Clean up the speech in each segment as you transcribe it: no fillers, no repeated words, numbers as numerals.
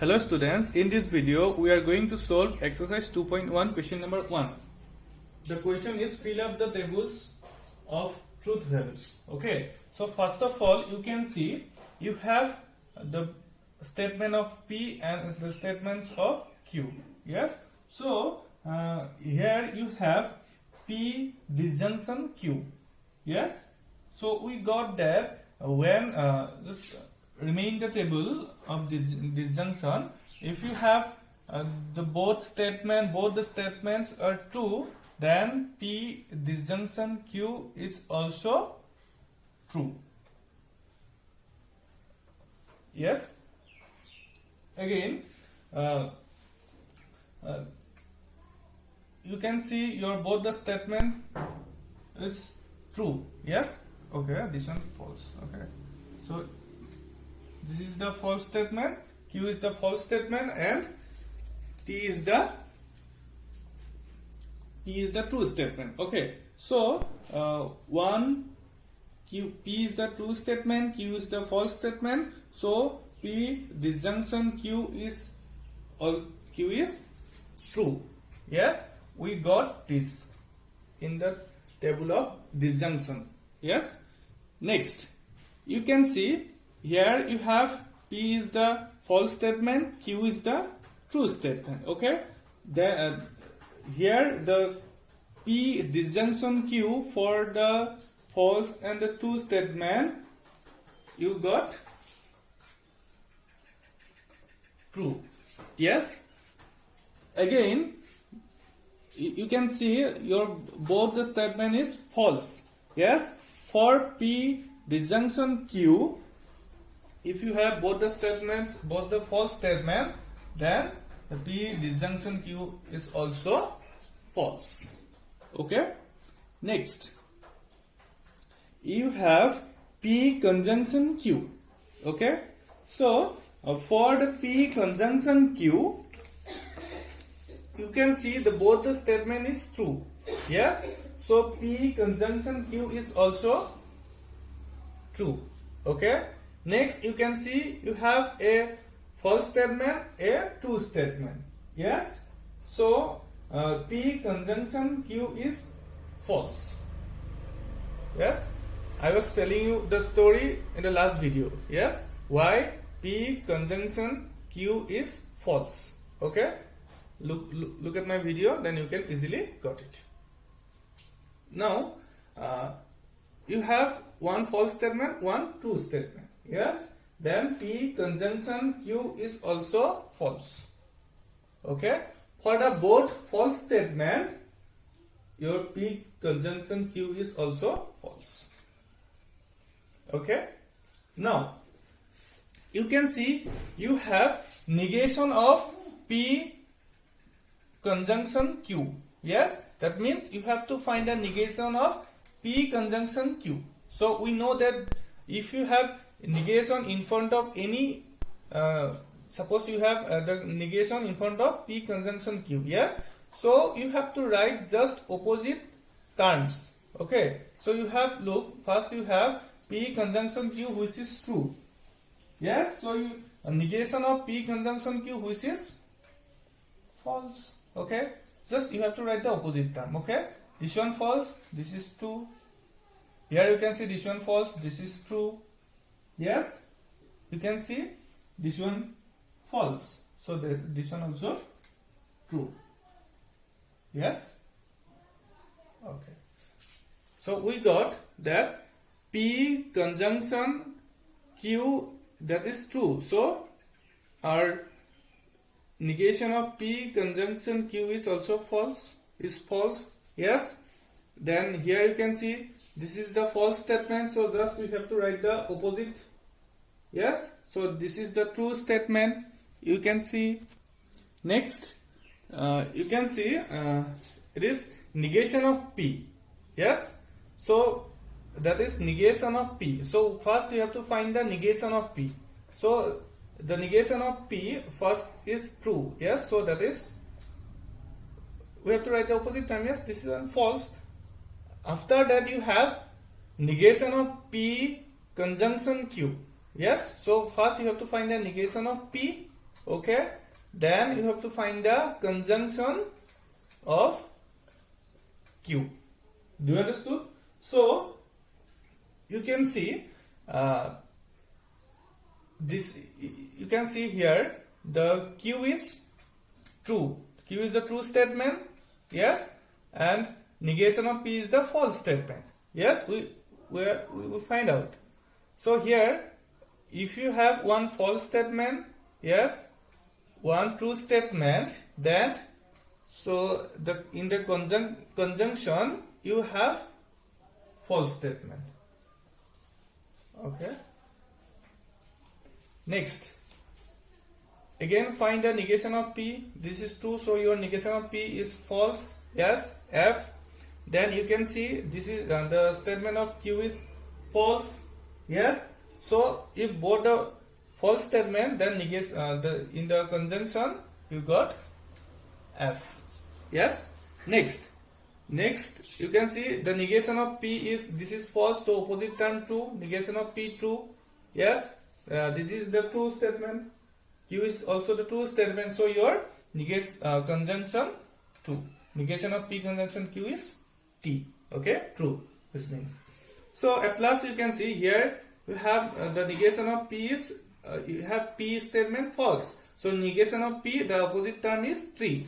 Hello students, in this video we are going to solve exercise 2.1 question number 1. The question is fill up the tables of truth values. Okay, so first of all you can see you have the statement of P and the statements of Q. Yes, so here you have P disjunction Q. Yes, so we got that when just remain the table of disjunction. If you have both the statements are true, then P disjunction Q is also true. Yes. Again, you can see your both the statement is true. Yes. Okay. This one false. Okay. So this is the false statement, Q is the false statement, and P is the true statement. Okay, so P is the true statement, Q is the false statement. So P disjunction Q is true. Yes, we got this in the table of disjunction. Yes. Next, you can see here you have P is the false statement, Q is the true statement. Okay, here the P disjunction Q for the false and the true statement you got true. Yes. Again, you can see your both the statement is false. Yes, for P disjunction Q, if you have both the statements, both the false statement, then the P disjunction Q is also false. Okay. Next, you have P conjunction Q. Okay. So for the P conjunction Q, you can see both the statement is true. Yes. So P conjunction Q is also true. Okay. Next, you can see you have a false statement, a true statement. Yes. So P conjunction Q is false. Yes. I was telling you the story in the last video. Yes. Why P conjunction Q is false. Okay. Look at my video, then you can easily got it. Now you have one false statement, one true statement. Yes, then P conjunction Q is also false. Okay, for the both false statement, your P conjunction Q is also false. Okay, now you can see you have negation of P conjunction Q. Yes, that means you have to find a negation of P conjunction Q. So we know that if you have negation in front of any, suppose you have the negation in front of P conjunction Q. Yes, so you have to write just opposite terms. Okay, so you have, look, first you have P conjunction Q which is true. Yes, so you negation of P conjunction Q which is false. Okay, just you have to write the opposite term. Okay, this one false, this is true. Here you can see this one false, this is true. Yes, you can see this one false, so this one also true. Yes. Okay, so we got that P conjunction Q, that is true. So our negation of P conjunction Q is also false, is false. Yes. Then here you can see this is the false statement, so just we have to write the opposite. Yes, so this is the true statement. You can see. Next, you can see it is negation of P. Yes, so that is negation of P. So first you have to find the negation of P. So the negation of P first is true. Yes, so that is, we have to write the opposite term. Yes, this is false. After that you have negation of P conjunction Q. Yes, so first you have to find the negation of P. Okay, then you have to find the conjunction of Q. Do you understood? So you can see this. You can see here the Q is true. Q is the true statement. Yes, and negation of P is the false statement. Yes, we will find out. So here, if you have one false statement, yes, one true statement, then so in the conjunction you have false statement. Okay. Next, again find the negation of P. This is true, so your negation of P is false. Yes, F. Then you can see this is the statement of Q is false. Yes. So if both the false statement, then negation in the conjunction you got F. Yes. Next you can see the negation of P is, this is false, so opposite term true. Negation of P true. Yes. This is the true statement. Q is also the true statement. So your conjunction true. Negation of P conjunction Q is T. Okay, true. This means. So at last you can see here you have the negation of P is you have P statement false. So negation of P, the opposite term is 3.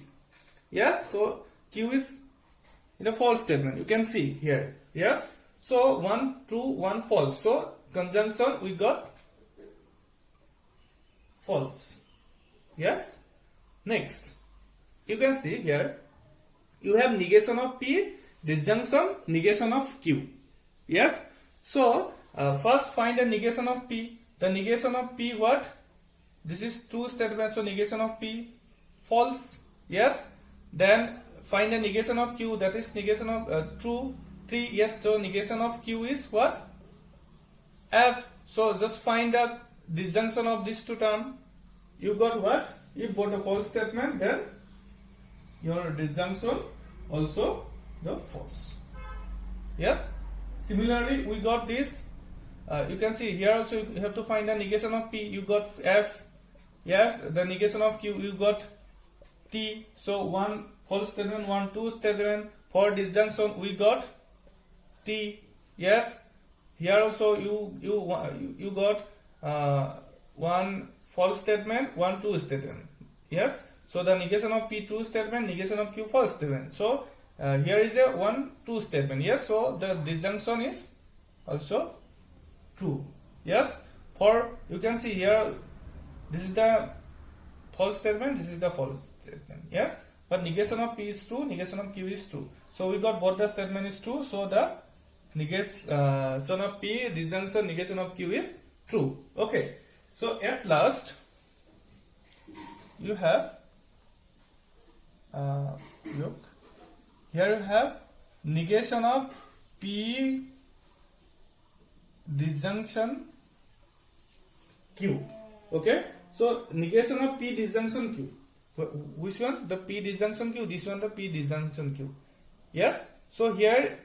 Yes. So Q is in a false statement. You can see here. Yes. So one true, one false. So conjunction we got false. Yes. Next, you can see here you have negation of P, disjunction, negation of Q. Yes. So first find the negation of P. The negation of P what? This is true statement, so negation of P false. Yes. Then find the negation of Q, that is negation of true 3. Yes. So negation of Q is what? F. So just find the disjunction of these two terms. You got what? If both a false statement, then your disjunction also the false. Yes. Similarly, we got this. You can see here also you have to find the negation of P. You got F. Yes. The negation of Q, you got T. So one false statement, one true statement. For disjunction, we got T. Yes. Here also you got one false statement, one true statement. Yes. So the negation of P true statement, negation of Q false statement. So here is a one true statement. Yes. So the disjunction is also true. Yes. For you can see here, this is the false statement, this is the false statement. Yes. But negation of P is true, negation of Q is true. So we got both the statement is true. So the negation of P, disjunction, negation of Q is true. Okay. So at last you have look here you have negation of P, disjunction Q. Okay. So negation of P, disjunction Q. Which one? The P disjunction Q. This one the P disjunction Q. Yes. So here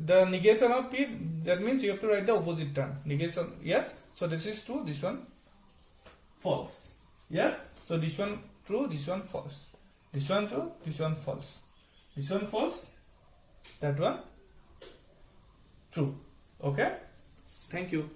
the negation of P, that means you have to write the opposite term. Negation. Yes. So this is true. This one false. Yes. So this one true. This one false. This one true. This one false. This one false. That one true. Okay. Thank you.